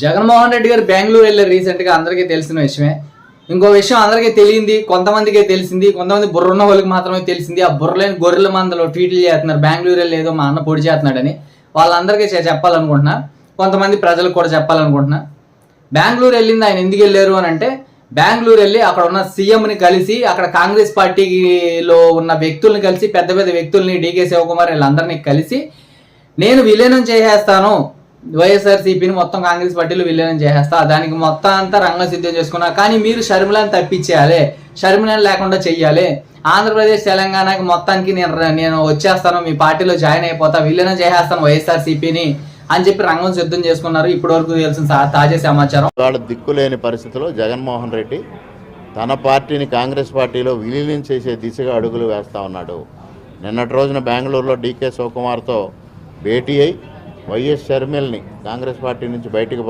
జగన్మోహన్ రెడ్డి గారు బెంగళూరు వెళ్ళారు రీసెంట్గా, అందరికీ తెలిసిన విషయమే. ఇంకో విషయం అందరికీ తెలియంది, కొంతమందికే తెలిసింది, కొంతమంది బుర్రున్న వాళ్ళకి మాత్రమే తెలిసింది. ఆ బుర్రలేని గొర్రెల మందలో ట్వీట్లు చేస్తున్నారు, బెంగళూరు వెళ్ళి ఏదో మా అన్న పొడి చేస్తున్నాడని. వాళ్ళందరికీ చెప్పాలనుకుంటున్నా, కొంతమంది ప్రజలకు కూడా చెప్పాలనుకుంటున్నా. బెంగళూరు వెళ్ళింది ఆయన ఎందుకు వెళ్ళారు అని అంటే, బెంగళూరు వెళ్ళి అక్కడ ఉన్న సీఎంని కలిసి, అక్కడ కాంగ్రెస్ పార్టీలో ఉన్న వ్యక్తుల్ని కలిసి, పెద్ద పెద్ద వ్యక్తుల్ని, డీకే శివకుమార్ వీళ్ళందరినీ కలిసి, నేను విలీనం చేసేస్తాను వైఎస్ఆర్సీపీని, మొత్తం కాంగ్రెస్ పార్టీలో విలీనం చేసేస్తా, దానికి మొత్తం అంతా రంగం సిద్ధం చేసుకున్నా, కానీ మీరు షర్మిలను తప్పించేయాలి, షర్మిలను లేకుండా చెయ్యాలి, ఆంధ్రప్రదేశ్ తెలంగాణకి మొత్తానికి నేను వచ్చేస్తాను, మీ పార్టీలో జాయిన్ అయిపోతా, విలీనం చేసేస్తాను వైఎస్ఆర్సీపీని అని చెప్పి రంగం సిద్ధం చేసుకున్నారు. ఇప్పటి వరకు తెలిసిన తాజా సమాచారం. వాళ్ళ దిక్కులేని పరిస్థితిలో జగన్మోహన్ రెడ్డి తన పార్టీని కాంగ్రెస్ పార్టీలో విలీనం చేసే దిశగా అడుగులు వేస్తూ ఉన్నాడు. నిన్నటి రోజున బెంగళూరులో డీకే శివకుమార్తో భేటీ అయి వైఎస్ షర్మిల్ని కాంగ్రెస్ పార్టీ నుంచి బయటకు